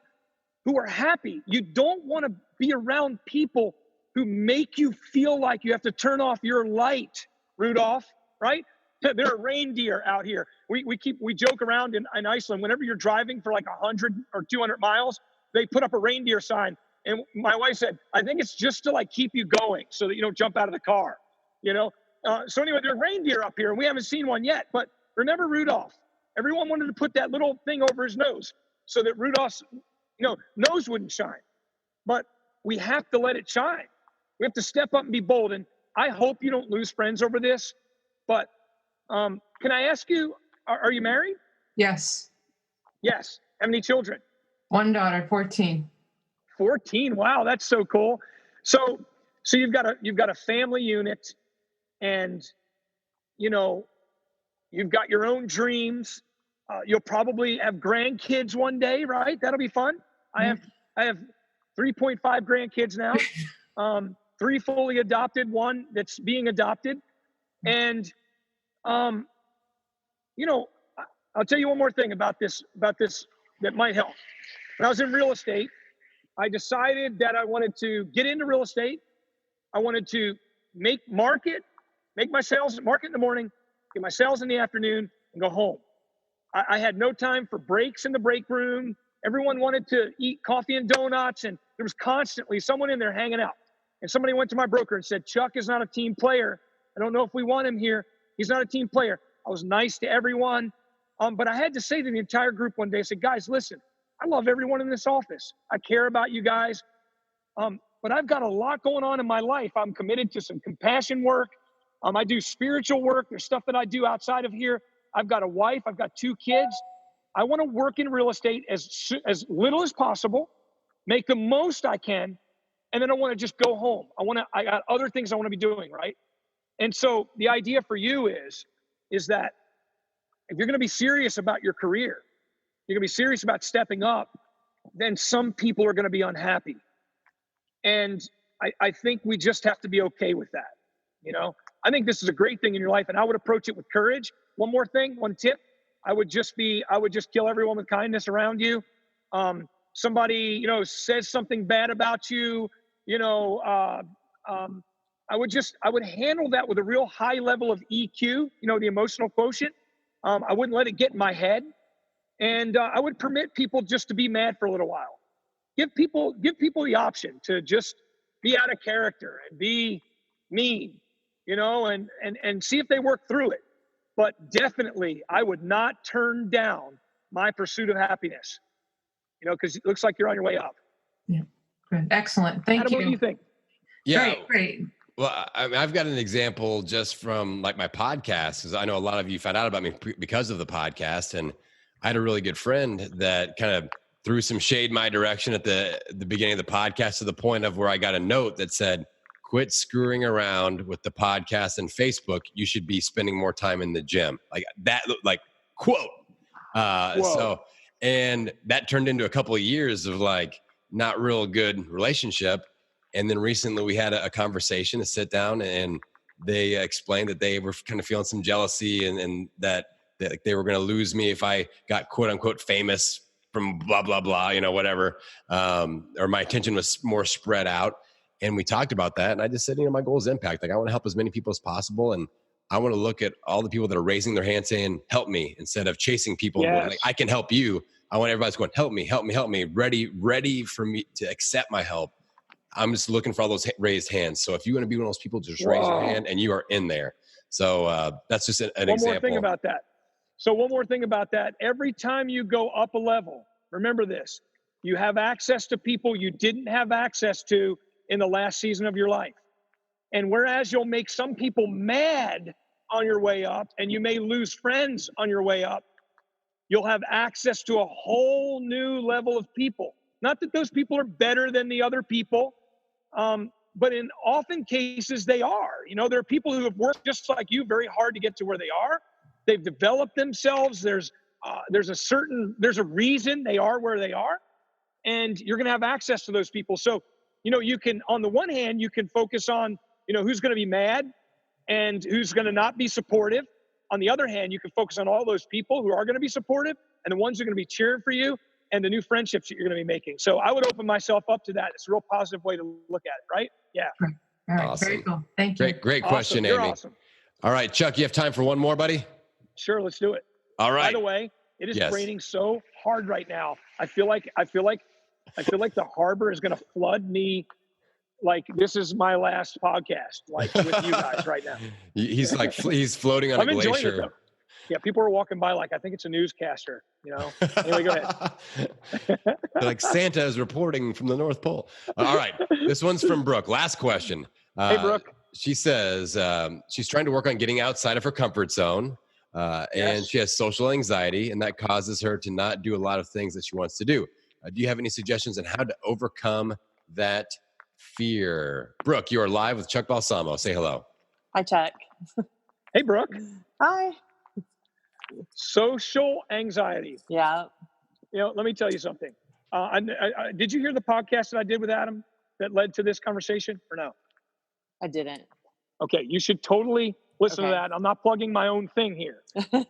who are happy. You don't want to be around people who make you feel like you have to turn off your light, Rudolph, right? There are reindeer out here. We joke around in Iceland. Whenever you're driving for like 100 or 200 miles, they put up a reindeer sign. And my wife said, "I think it's just to like keep you going so that you don't jump out of the car." So anyway, there are reindeer up here, and we haven't seen one yet. But remember Rudolph? Everyone wanted to put that little thing over his nose so that Rudolph's nose wouldn't shine. But we have to let it shine. We have to step up and be bold. And I hope you don't lose friends over this. But can I ask you, are you married? Yes. Yes. How many children? One daughter, 14. 14. Wow, that's so cool. So you've got a family unit, and you've got your own dreams. You'll probably have grandkids one day, right? That'll be fun. Mm-hmm. I have 3.5 grandkids now. 3 fully adopted, 1 that's being adopted. And I'll tell you one more thing about this that might help. When I was in real estate, I decided that I wanted to get into real estate. I wanted to make my sales, market in the morning, get my sales in the afternoon, and go home. I had no time for breaks in the break room. Everyone wanted to eat coffee and donuts, and there was constantly someone in there hanging out. And somebody went to my broker and said, "Chuck is not a team player. I don't know if we want him here. He's not a team player." I was nice to everyone. But I had to say to the entire group one day, I said, "Guys, listen, I love everyone in this office. I care about you guys. But I've got a lot going on in my life. I'm committed to some compassion work. I do spiritual work. There's stuff that I do outside of here. I've got a wife. I've got 2 kids. I want to work in real estate as little as possible, make the most I can, and then I want to just go home. I got other things I want to be doing, right?" And so the idea for you is that if you're going to be serious about your career, you're going to be serious about stepping up, then some people are going to be unhappy. And I think we just have to be okay with that. I think this is a great thing in your life, and I would approach it with courage. One more thing, one tip. I would just kill everyone with kindness around you. Somebody, says something bad about you, I would handle that with a real high level of EQ, the emotional quotient. I wouldn't let it get in my head. And I would permit people just to be mad for a little while. Give people the option to just be out of character and be mean, and see if they work through it. but definitely I would not turn down my pursuit of happiness, because it looks like you're on your way up. Yeah. Good. Excellent. Thank Adam, you. What do you think? Yeah. Great. Well, I mean, I've got an example just from like my podcast, because I know a lot of you found out about me because of the podcast. And I had a really good friend that kind of threw some shade my direction at the beginning of the podcast, to the point of where I got a note that said, quit screwing around with the podcast and Facebook. You should be spending more time in the gym. Like that, like quote. And that turned into a couple of years of like not real good relationship. And then recently we had a conversation, to sit down, and they explained that they were kind of feeling some jealousy, and that they were going to lose me if I got quote unquote famous from blah, blah, blah, whatever. Or my attention was more spread out. And we talked about that. And I just said, my goal is impact. Like I want to help as many people as possible. And I want to look at all the people that are raising their hand saying, help me, instead of chasing people. Yes. And going, like, I can help you. I want everybody's going, help me, help me, help me. Ready for me to accept my help. I'm just looking for all those raised hands. So if you want to be one of those people, just raise your hand and you are in there. So that's just an example. One more thing about that. Every time you go up a level, remember this, you have access to people you didn't have access to in the last season of your life. And whereas you'll make some people mad on your way up, and you may lose friends on your way up, you'll have access to a whole new level of people. Not that those people are better than the other people, but in often cases they are. There are people who have worked just like you very hard to get to where they are. They've developed themselves. There's a reason they are where they are, and you're going to have access to those people. So, you can, on the one hand, you can focus on, who's going to be mad and who's going to not be supportive. On the other hand, you can focus on all those people who are going to be supportive, and the ones who are going to be cheering for you, and the new friendships that you're going to be making. So I would open myself up to that. It's a real positive way to look at it, right? Yeah. All right. Awesome. Very cool. Thank you. Great question, You're Amy. awesome. All right, Chuck, you have time for one more, buddy? Sure, let's do it. All right. By the way, it is raining so hard right now. I feel like the harbor is going to flood me. Like this is my last podcast, like with you guys right now. He's like, he's floating on a glacier. Enjoying it, though. Yeah, people are walking by like, I think it's a newscaster, Anyway, go ahead. They're like, Santa is reporting from the North Pole. All right. This one's from Brooke. Last question. Hey, Brooke. She says she's trying to work on getting outside of her comfort zone. And she has social anxiety, and that causes her to not do a lot of things that she wants to do. Do you have any suggestions on how to overcome that fear? Brooke, you are live with Chuck Balsamo. Say hello. Hi, Chuck. Hey, Brooke. Hi. Social anxiety. Yeah. Let me tell you something. Did you hear the podcast that I did with Adam that led to this conversation or no? I didn't. Okay. You should totally listen to that. I'm not plugging my own thing here.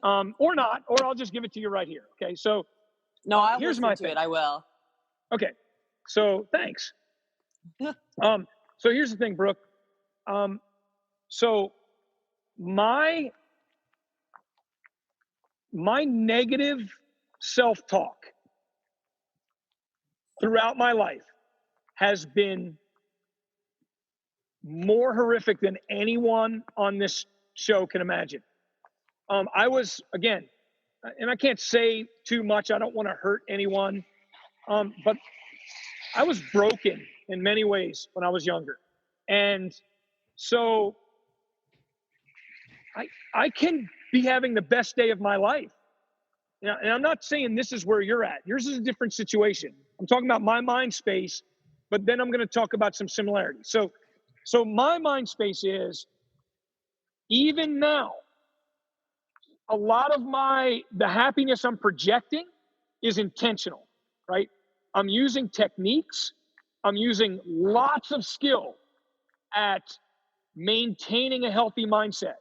Or not, or I'll just give it to you right here. Okay. So no, I'll here's listen my to thing. it. I will. Okay. So thanks. So here's the thing, Brooke. So my negative self-talk throughout my life has been more horrific than anyone on this show can imagine. I was, again, and I can't say too much, I don't want to hurt anyone, but I was broken in many ways when I was younger. And so I can be having the best day of my life. And I'm not saying this is where you're at. Yours is a different situation. I'm talking about my mind space, but then I'm going to talk about some similarities. So my mind space is, even now, a lot of the happiness I'm projecting is intentional, right? I'm using techniques. I'm using lots of skill at maintaining a healthy mindset.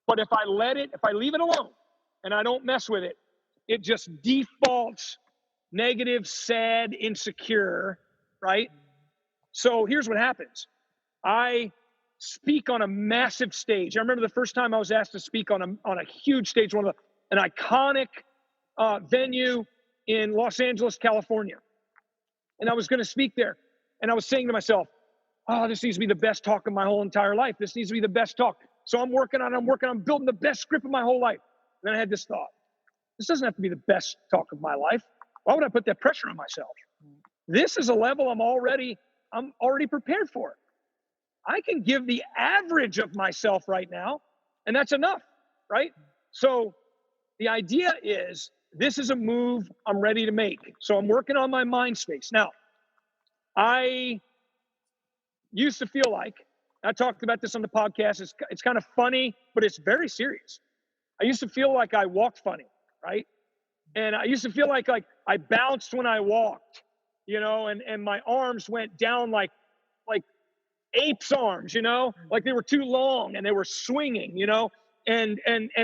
But if I leave it alone and I don't mess with it, it just defaults negative, sad, insecure, right? So here's what happens. I speak on a massive stage. I remember the first time I was asked to speak on a huge stage, an iconic venue in Los Angeles, California. And I was going to speak there. And I was saying to myself, oh, this needs to be the best talk of my whole entire life. This needs to be the best talk. So I'm working on, I'm building the best script of my whole life. And then I had this thought. This doesn't have to be the best talk of my life. Why would I put that pressure on myself? This is a level I'm already prepared for. I can give the average of myself right now, and that's enough, right? So the idea is this is a move I'm ready to make. So I'm working on my mind space. Now, I used to feel like, I talked about this on the podcast, it's kind of funny, but it's very serious. I used to feel like I walked funny, right? And I used to feel like I bounced when I walked, and my arms went down like ape's arms, like they were too long and they were swinging, and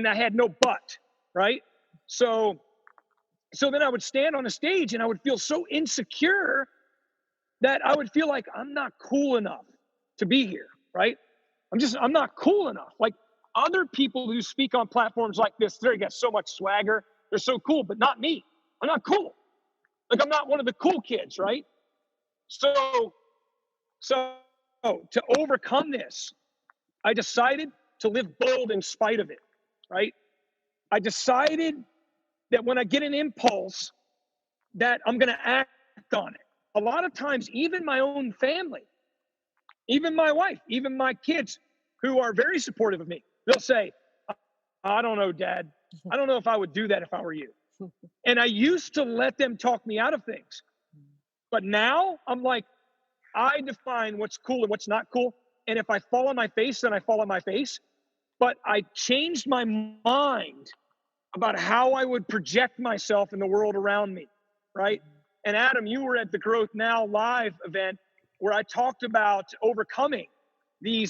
I had no butt, right? So then I would stand on a stage and I would feel so insecure that I would feel like I'm not cool enough to be here, right? I'm not cool enough. Like other people who speak on platforms like this, they got so much swagger. They're so cool, but not me. I'm not cool. Like I'm not one of the cool kids, right? So to overcome this, I decided to live bold in spite of it, right? I decided that when I get an impulse, that I'm going to act on it. A lot of times, even my own family, even my wife, even my kids, who are very supportive of me, they'll say, I don't know, Dad. I don't know if I would do that if I were you. And I used to let them talk me out of things. But now I'm like, I define what's cool and what's not cool. And if I fall on my face, then I fall on my face. But I changed my mind about how I would project myself in the world around me, right? And Adam, you were at the Growth Now live event where I talked about overcoming the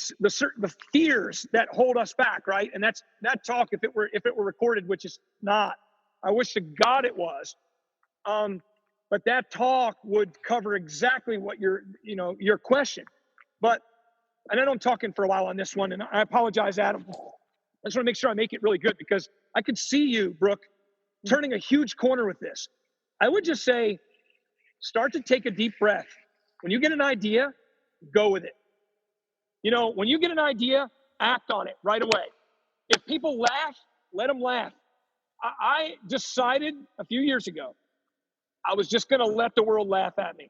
fears that hold us back, right? And that's that talk, if it were recorded, which is not. I wish to God it was. But that talk would cover exactly what your question. But I know I'm talking for a while on this one, and I apologize, Adam. I just want to make sure I make it really good because I could see you, Brooke, turning a huge corner with this. I would just say, start to take a deep breath. When you get an idea, go with it. When you get an idea, act on it right away. If people laugh, let them laugh. I decided a few years ago, I was just going to let the world laugh at me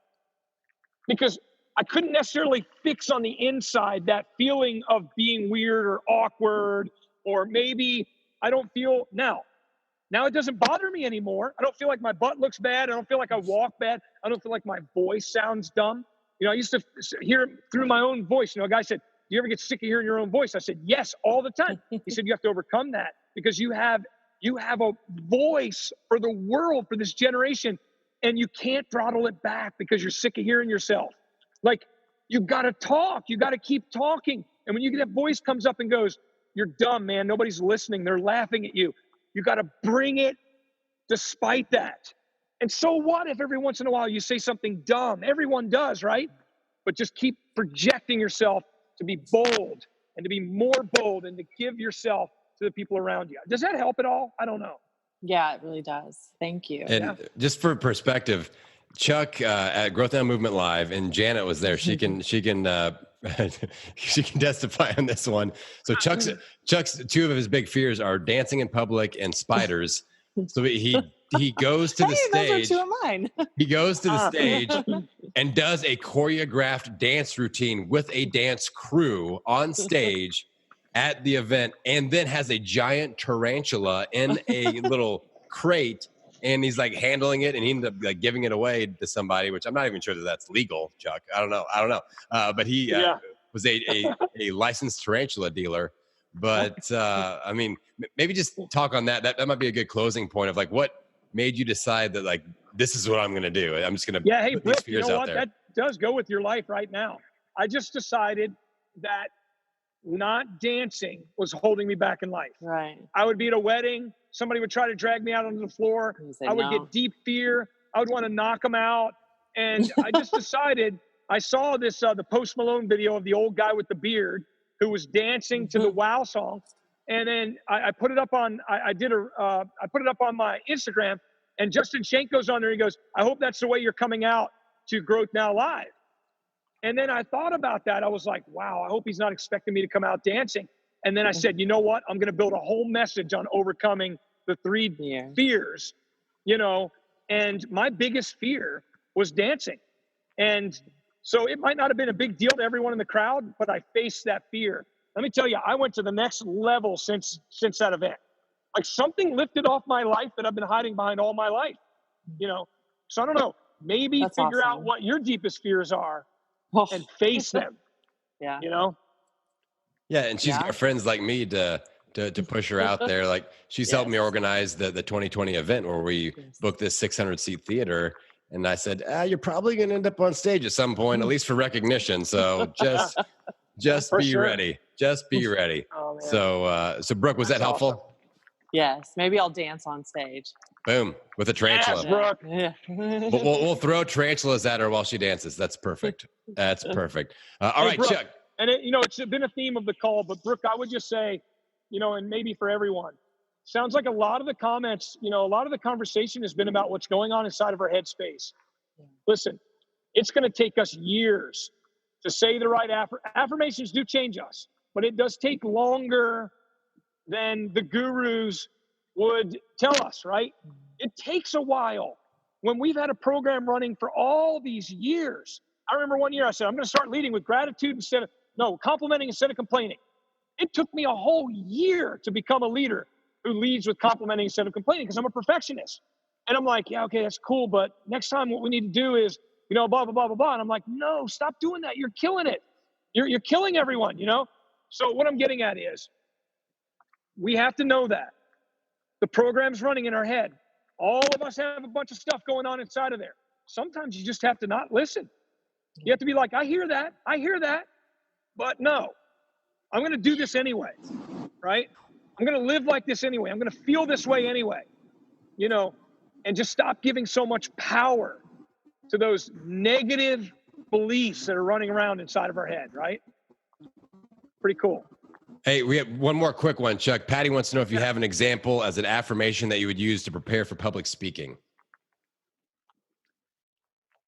because I couldn't necessarily fix on the inside that feeling of being weird or awkward, or maybe I don't feel now it doesn't bother me anymore. I don't feel like my butt looks bad. I don't feel like I walk bad. I don't feel like my voice sounds dumb. I used to hear it through my own voice. A guy said, do you ever get sick of hearing your own voice? I said, yes, all the time. He said, you have to overcome that because you have a voice for the world, for this generation, and you can't throttle it back because you're sick of hearing yourself. Like, you got to talk. You got to keep talking. And when you get that voice comes up and goes, you're dumb, man. Nobody's listening. They're laughing at you. You got to bring it despite that. And so what if every once in a while you say something dumb? Everyone does, right? But just keep projecting yourself to be bold and to be more bold and to give yourself to the people around you. Does that help at all? I don't know. Yeah, it really does. Thank you. And just for perspective, Chuck at Growth Now Movement Live, and Janet was there. She can she can testify on this one. So Chuck's two of his big fears are dancing in public and spiders. So he goes to the stage. Those are two of mine. He goes to the stage and does a choreographed dance routine with a dance crew on stage at the event, and then has a giant tarantula in a little crate, and he's like handling it, and he ended up like giving it away to somebody, which I'm not even sure that that's legal, Chuck. I don't know. But he was a licensed tarantula dealer. But I mean, maybe just talk on that. That might be a good closing point of like what made you decide that like this is what I'm going to do. I'm just going to put these fears out there. That does go with your life right now. I just decided that not dancing was holding me back in life. Right. I would be at a wedding. Somebody would try to drag me out onto the floor. I would get deep fear. I would want to knock them out. And I just decided, I saw this, the Post Malone video of the old guy with the beard who was dancing to the Wow song. And then I put it up on, I put it up on my Instagram, and Justin Shank goes on there. He goes, I hope that's the way you're coming out to Growth Now Live. And then I thought about that. I was like, wow, I hope he's not expecting me to come out dancing. And then I said, you know what? I'm going to build a whole message on overcoming the 3 fears, you know, and my biggest fear was dancing. And so it might not have been a big deal to everyone in the crowd, but I faced that fear. Let me tell you, I went to the next level since that event. Like something lifted off my life that I've been hiding behind all my life, you know? So I don't know, maybe That's figure out awesome. what your deepest fears are and face them, Yeah. you know? Yeah, and she's got friends like me to push her out there. Like she's helped me organize the 2020 event where we booked this 600-seat theater. And I said, you're probably going to end up on stage at some point, at least for recognition. So just be ready. Just be ready. Oh, man. So Brooke, was that helpful? Awesome. Yes. Maybe I'll dance on stage. Boom, with a tarantula. Yes, Brooke. Yeah. We'll throw tarantulas at her while she dances. That's perfect. That's perfect. All right, Brooke, Chuck. And it, you know, it's been a theme of the call, but Brooke, I would just say, you know, and maybe for everyone, sounds like a lot of the comments, you know, a lot of the conversation has been about what's going on inside of our headspace. Listen, it's going to take us years to say the right affirmations do change us, but it does take longer than the gurus would tell us, right? It takes a while. When we've had a program running for all these years, I remember one year I said, I'm going to start leading with gratitude complimenting instead of complaining. It took me a whole year to become a leader who leads with complimenting instead of complaining because I'm a perfectionist. And I'm like, yeah, okay, that's cool. But next time what we need to do is, you know, blah, blah, blah, blah, blah. And I'm like, no, stop doing that. You're killing it. You're killing everyone, you know? So what I'm getting at is we have to know that the program's running in our head. All of us have a bunch of stuff going on inside of there. Sometimes you just have to not listen. You have to be like, I hear that, but no, I'm going to do this anyway, right? I'm going to live like this anyway. I'm going to feel this way anyway, you know, and just stop giving so much power to those negative beliefs that are running around inside of our head, right? Pretty cool. Hey, we have one more quick one, Chuck. Patty wants to know if you have an example as an affirmation that you would use to prepare for public speaking.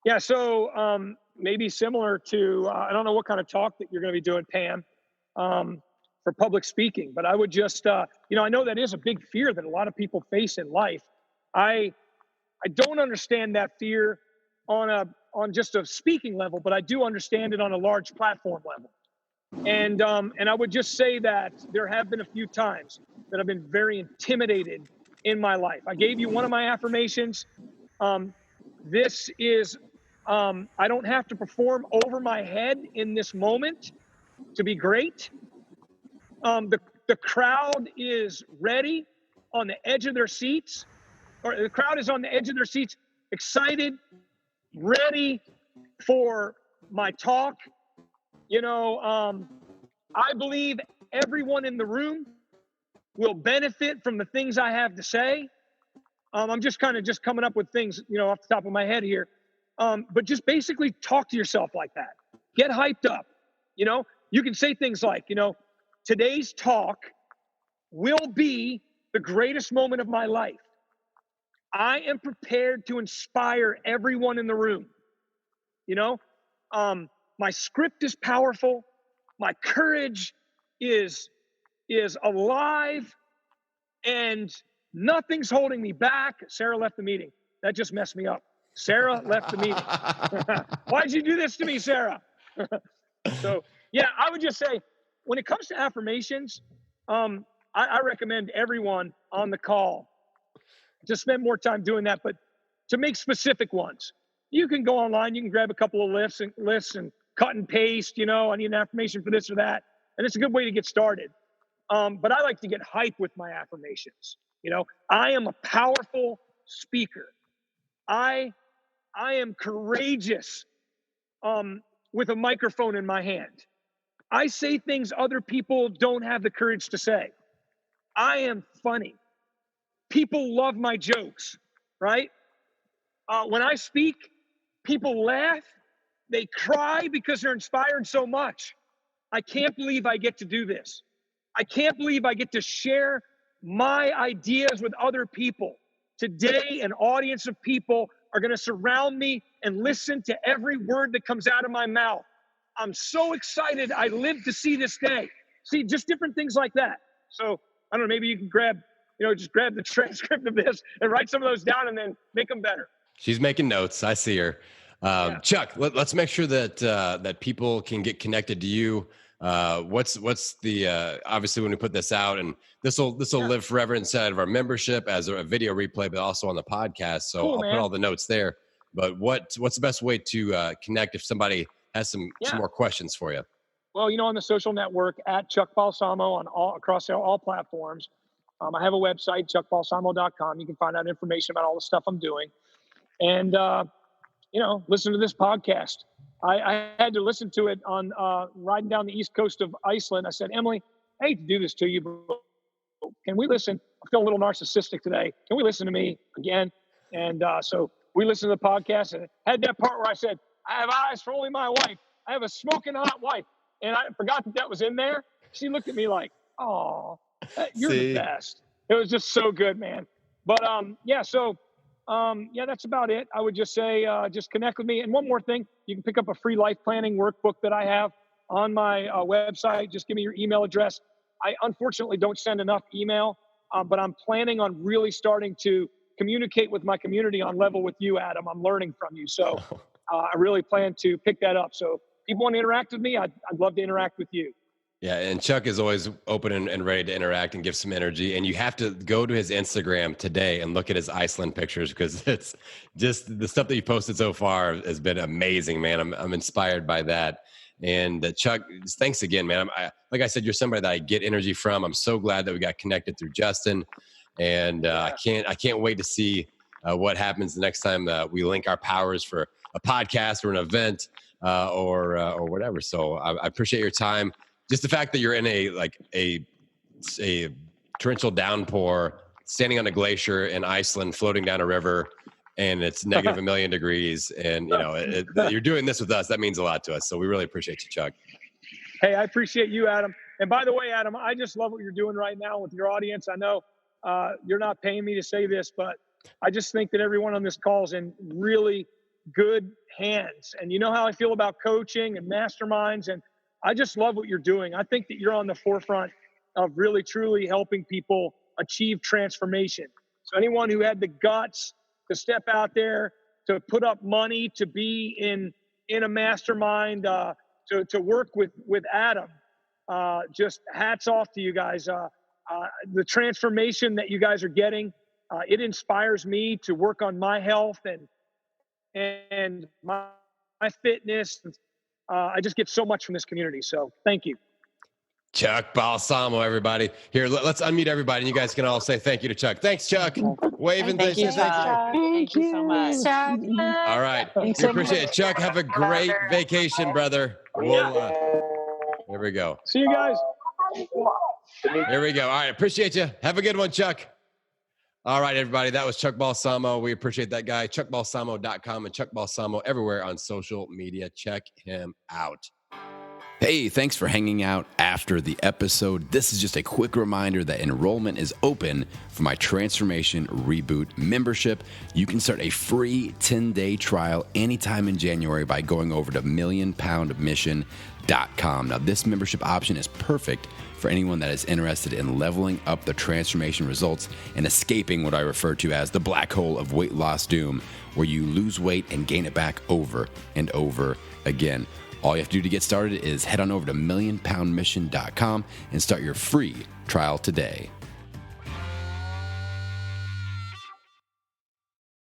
Yeah, so maybe similar to, I don't know what kind of talk that you're going to be doing, Pam, for public speaking, but I would just, you know, I know that is a big fear that a lot of people face in life. I don't understand that fear on just a speaking level, but I do understand it on a large platform level. And I would just say that there have been a few times that I've been very intimidated in my life. I gave you one of my affirmations. This is, I don't have to perform over my head in this moment to be great. The crowd is ready on the edge of their seats, or the crowd is on the edge of their seats, excited, ready for my talk. You know, I believe everyone in the room will benefit from the things I have to say. I'm just kind of coming up with things, you know, off the top of my head here. But just basically talk to yourself like that. Get hyped up. You know, you can say things like, you know, today's talk will be the greatest moment of my life. I am prepared to inspire everyone in the room. You know, my script is powerful. My courage is alive, and nothing's holding me back. Sarah left the meeting. That just messed me up. Sarah left the meeting. Why'd you do this to me, Sarah? So, yeah, I would just say, when it comes to affirmations, I recommend everyone on the call to spend more time doing that, but to make specific ones. You can go online, you can grab a couple of lists and cut and paste, you know, I need an affirmation for this or that. And it's a good way to get started. But I like to get hype with my affirmations. You know, I am a powerful speaker. I am courageous with a microphone in my hand. I say things other people don't have the courage to say. I am funny. People love my jokes, right? When I speak, people laugh. They cry because they're inspired so much. I can't believe I get to do this. I can't believe I get to share my ideas with other people. Today, an audience of people are going to surround me and listen to every word that comes out of my mouth. I'm so excited I lived to see this day. See, just different things like that. So I don't know, maybe you can just grab the transcript of this and write some of those down and then make them better. She's making notes. I see her. Chuck, let's make sure that people can get connected to you. What's the obviously when we put this out, and this will live forever inside of our membership as a video replay, but also on the podcast. So cool, I'll put all the notes there. But what's the best way to connect if somebody has some more questions for you? Well, on the social network at Chuck Balsamo across all platforms. I have a website, chuckbalsamo.com. You can find out information about all the stuff I'm doing. And, listen to this podcast. I had to listen to it on riding down the east coast of Iceland. I said, Emily, I hate to do this to you, but can we listen? I feel a little narcissistic today. Can we listen to me again? And so we listened to the podcast, and it had that part where I said, I have eyes for only my wife. I have a smoking hot wife. And I forgot that was in there. She looked at me like, oh, you're the best. It was just so good, man. But that's about it. I would just say, just connect with me. And one more thing, you can pick up a free life planning workbook that I have on my website. Just give me your email address. I unfortunately don't send enough email, but I'm planning on really starting to communicate with my community on level with you, Adam. I'm learning from you. So I really plan to pick that up. So if people want to interact with me, I'd love to interact with you. Yeah, and Chuck is always open and ready to interact and give some energy. And you have to go to his Instagram today and look at his Iceland pictures, because it's just the stuff that you posted so far has been amazing, man. I'm inspired by that. And Chuck, thanks again, man. Like I said, you're somebody that I get energy from. I'm so glad that we got connected through Justin, and I can't wait to see what happens the next time we link our powers for a podcast or an event or whatever. So I appreciate your time. Just the fact that you're in a torrential downpour, standing on a glacier in Iceland, floating down a river, and it's negative a million degrees, and you're doing this with us. That means a lot to us. So we really appreciate you, Chuck. Hey, I appreciate you, Adam. And by the way, Adam, I just love what you're doing right now with your audience. I know you're not paying me to say this, but I just think that everyone on this call is in really good hands. And you know how I feel about coaching and masterminds, and I just love what you're doing. I think that you're on the forefront of really, truly helping people achieve transformation. So anyone who had the guts to step out there, to put up money, to be in a mastermind, to work with Adam, just hats off to you guys. The transformation that you guys are getting, it inspires me to work on my health and my fitness. I just get so much from this community. So thank you. Chuck Balsamo, everybody. Here, let's unmute everybody, and you guys can all say thank you to Chuck. Thanks, Chuck. Waving. Thank you, Chuck. Thank you so much. All right. We appreciate it. Chuck, have a great vacation, brother. There we go. See you guys. There we go. All right. Appreciate you. Have a good one, Chuck. All right, everybody. That was Chuck Balsamo. We appreciate that guy. ChuckBalsamo.com and Chuck Balsamo everywhere on social media. Check him out. Hey, thanks for hanging out after the episode. This is just a quick reminder that enrollment is open for my Transformation ReBoot membership. You can start a free 10-day trial anytime in January by going over to millionpoundmission.com. Now, this membership option is perfect for anyone that is interested in leveling up the transformation results and escaping what I refer to as the black hole of weight loss doom, where you lose weight and gain it back over and over again. All you have to do to get started is head on over to millionpoundmission.com and start your free trial today.